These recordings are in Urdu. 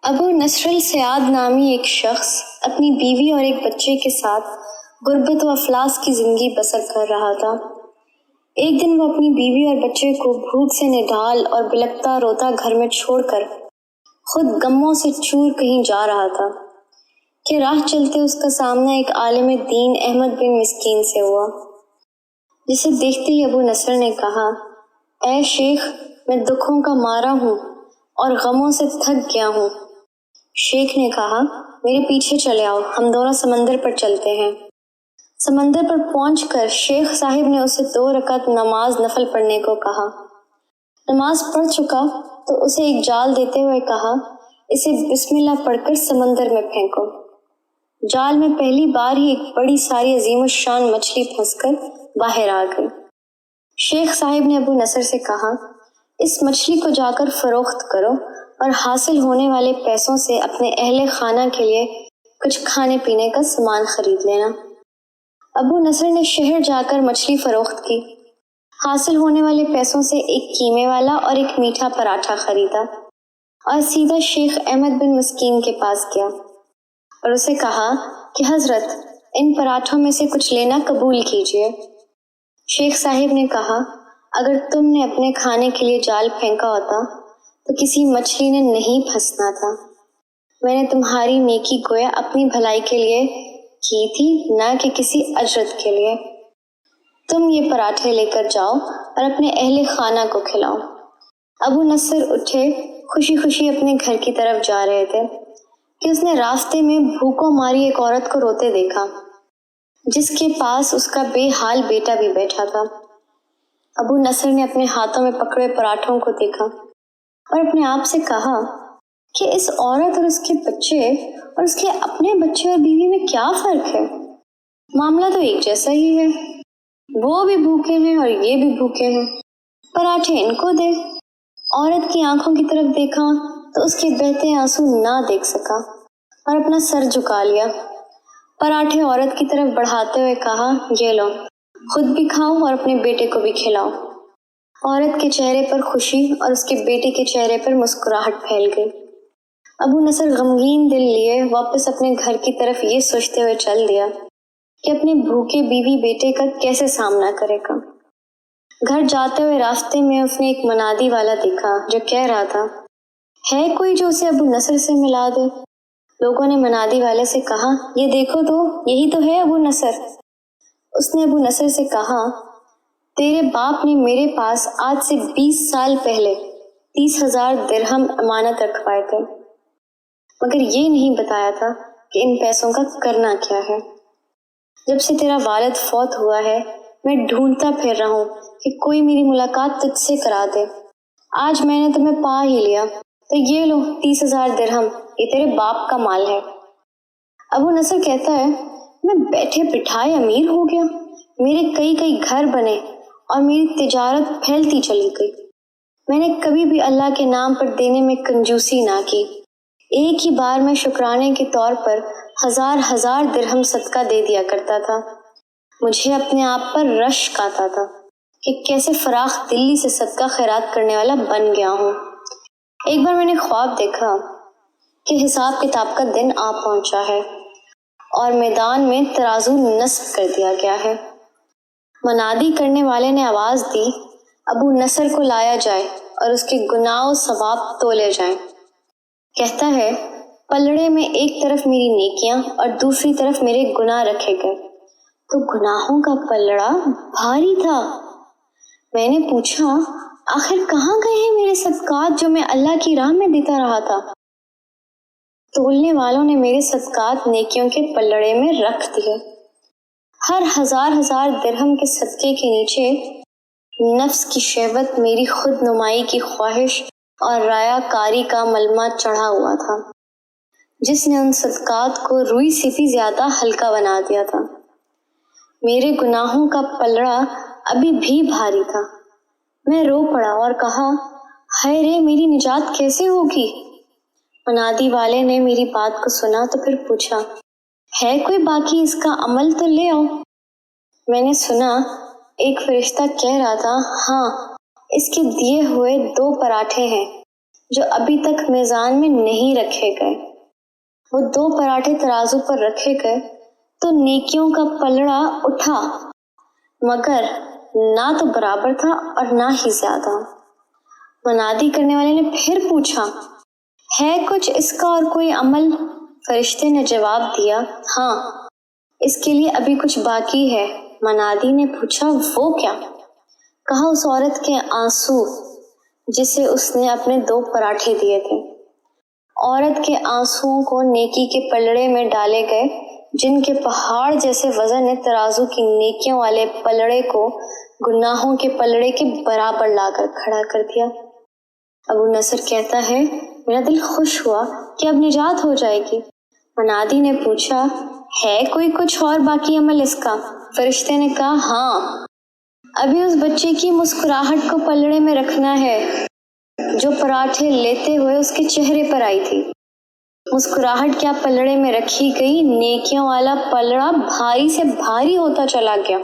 ابو نصر السیاد نامی ایک شخص اپنی بیوی اور ایک بچے کے ساتھ غربت و افلاس کی زندگی بسر کر رہا تھا۔ ایک دن وہ اپنی بیوی اور بچے کو بھوک سے نڈھال اور بلکتا روتا گھر میں چھوڑ کر خود غموں سے چور کہیں جا رہا تھا کہ راہ چلتے اس کا سامنا ایک عالم دین احمد بن مسکین سے ہوا، جسے دیکھتے ہی ابو نصر نے کہا، اے شیخ، میں دکھوں کا مارا ہوں اور غموں سے تھک گیا ہوں۔ شیخ نے کہا، میرے پیچھے چلے آؤ، ہم دونوں سمندر پر چلتے ہیں۔ سمندر پر پہنچ کر شیخ صاحب نے اسے 2 رکعت نماز نفل پڑھنے کو کہا۔ نماز پڑھ چکا تو اسے ایک جال دیتے ہوئے کہا، اسے بسم اللہ پڑھ کر سمندر میں پھینکو۔ جال میں پہلی بار ہی ایک بڑی ساری عظیم الشان مچھلی پھنس کر باہر آ گئی۔ شیخ صاحب نے ابو نصر سے کہا، اس مچھلی کو جا کر فروخت کرو اور حاصل ہونے والے پیسوں سے اپنے اہل خانہ کے لیے کچھ کھانے پینے کا سامان خرید لینا۔ ابو نصر نے شہر جا کر مچھلی فروخت کی، حاصل ہونے والے پیسوں سے ایک قیمے والا اور ایک میٹھا پراٹھا خریدا اور سیدھا شیخ احمد بن مسکین کے پاس گیا اور اسے کہا کہ حضرت، ان پراٹھوں میں سے کچھ لینا قبول کیجیے۔ شیخ صاحب نے کہا، اگر تم نے اپنے کھانے کے لیے جال پھینکا ہوتا تو کسی مچھلی نے نہیں پھنسنا تھا۔ میں نے تمہاری نیکی گویا اپنی بھلائی کے لیے کی تھی، نہ کہ کسی اجرت کے لیے۔ تم یہ پراٹھے لے کر جاؤ اور اپنے اہل خانہ کو کھلاؤ۔ ابو نصر اٹھے، خوشی خوشی اپنے گھر کی طرف جا رہے تھے کہ اس نے راستے میں بھوکوں ماری ایک عورت کو روتے دیکھا، جس کے پاس اس کا بے حال بیٹا بھی بیٹھا تھا۔ ابو نصر نے اپنے ہاتھوں میں پکڑے پراٹھوں کو دیکھا اور اپنے آپ سے کہا کہ اس عورت اور اس کے بچے اور اس کے اپنے بچے اور بیوی میں کیا فرق ہے؟ معاملہ تو ایک جیسا ہی ہے، وہ بھی بھوکے ہیں اور یہ بھی بھوکے ہیں، پراٹھے ان کو دے۔ عورت کی آنکھوں کی طرف دیکھا تو اس کے بہتے آنسو نہ دیکھ سکا اور اپنا سر جھکا لیا۔ پراٹھے عورت کی طرف بڑھاتے ہوئے کہا، یہ لو، خود بھی کھاؤ اور اپنے بیٹے کو بھی کھلاؤ۔ عورت کے چہرے پر خوشی اور اس کے بیٹے کے چہرے پر مسکراہٹ پھیل گئی۔ ابو نصر غمگین دل لیے واپس اپنے گھر کی طرف یہ سوچتے ہوئے چل دیا کہ اپنے بھوکے بیوی بیٹے کا کیسے سامنا کرے گا۔ گھر جاتے ہوئے راستے میں اس نے ایک منادی والا دیکھا جو کہہ رہا تھا، ہے کوئی جو اسے ابو نصر سے ملا دے؟ لوگوں نے منادی والے سے کہا، یہ دیکھو تو، یہی تو ہے ابو نصر۔ اس نے ابو نصر سے کہا، تیرے باپ نے میرے پاس آج سے 20 سال پہلے 30,000 درہم امانت رکھوائے تھے، مگر یہ نہیں بتایا تھا کہ ان پیسوں کا کرنا کیا ہے۔ جب سے تیرا والد فوت ہوا ہے میں ڈھونڈتا پھر رہا ہوں کہ کوئی میری ملاقات تجھ سے کرا دے۔ آج میں نے تمہیں پا ہی لیا، تو یہ لو 30,000 درہم، یہ تیرے باپ کا مال ہے۔ ابو نصر کہتا ہے، میں بیٹھے بٹھائے امیر ہو گیا، میرے کئی گھر بنے اور میری تجارت پھیلتی چلی گئی۔ میں نے کبھی بھی اللہ کے نام پر دینے میں کنجوسی نہ کی، ایک ہی بار میں شکرانے کے طور پر 1000 درہم صدقہ دے دیا کرتا تھا۔ مجھے اپنے آپ پر رشک آتا تھا کہ کیسے فراخ دلی سے صدقہ خیرات کرنے والا بن گیا ہوں۔ ایک بار میں نے خواب دیکھا کہ حساب کتاب کا دن آ پہنچا ہے اور میدان میں ترازو نصب کر دیا گیا ہے۔ منادی کرنے والے نے آواز دی، ابو نصر کو لایا جائے اور اس کے گناہ و ثواب تولے جائیں۔ کہتا ہے، پلڑے میں ایک طرف میری نیکیاں اور دوسری طرف میرے گناہ رکھے گئے تو گناہوں کا پلڑا بھاری تھا۔ میں نے پوچھا، آخر کہاں گئے ہیں میرے صدقات جو میں اللہ کی راہ میں دیتا رہا تھا؟ تولنے والوں نے میرے صدقات نیکیوں کے پلڑے میں رکھ دیے۔ ہر 1000 درہم کے صدقے کے نیچے نفس کی شہوت، میری خود نمائی کی خواہش اور رایا کاری کا ملمہ چڑھا ہوا تھا، جس نے ان صدقات کو روئی سے بھی زیادہ ہلکا بنا دیا تھا۔ میرے گناہوں کا پلڑا ابھی بھی بھاری تھا۔ میں رو پڑا اور کہا، ہائے رے، میری نجات کیسے ہوگی؟ منادی والے نے میری بات کو سنا تو پھر پوچھا، ہے کوئی باقی اس کا عمل تو لے آؤ۔ میں نے سنا ایک فرشتہ کہہ رہا تھا، ہاں، اس کے دیے ہوئے 2 پراٹھے ہیں، جو ابھی تک میزان میں نہیں رکھے گئے۔ وہ 2 پراٹھے ترازو پر رکھے گئے تو نیکیوں کا پلڑا اٹھا، مگر نہ تو برابر تھا اور نہ ہی زیادہ۔ منادی کرنے والے نے پھر پوچھا، ہے کچھ اس کا اور کوئی عمل؟ فرشتے نے جواب دیا، ہاں، اس کے لیے ابھی کچھ باقی ہے۔ منادی نے پوچھا، وہ کیا؟ کہا، اس عورت کے آنسو جسے اس نے اپنے 2 پراٹھے دیے تھے۔ عورت کے آنسوؤں کو نیکی کے پلڑے میں ڈالے گئے، جن کے پہاڑ جیسے وزن نے ترازو کی نیکیوں والے پلڑے کو گناہوں کے پلڑے کے برابر لا کر کھڑا کر دیا۔ ابو نصر کہتا ہے، میرا دل خوش ہوا کہ اب نجات ہو جائے گی۔ منادی نے پوچھا، ہے کوئی کچھ اور باقی عمل اس کا؟ فرشتے نے کہا، ہاں، ابھی اس بچے کی مسکراہٹ کو پلڑے میں رکھنا ہے جو پراٹھے لیتے ہوئے اس کے چہرے پر آئی تھی۔ مسکراہٹ کیا پلڑے میں رکھی گئی، نیکیوں والا پلڑا بھاری سے بھاری ہوتا چلا گیا۔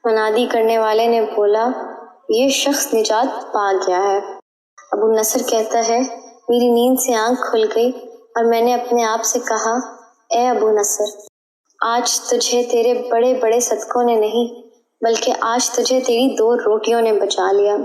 منادی کرنے والے نے بولا، یہ شخص نجات پا گیا ہے۔ ابو نصر کہتا ہے، میری نیند سے آنکھ کھل گئی اور میں نے اپنے آپ سے کہا، اے ابو نصر، آج تجھے تیرے بڑے بڑے صدقوں نے نہیں بلکہ آج تجھے تیری 2 روٹیوں نے بچا لیا۔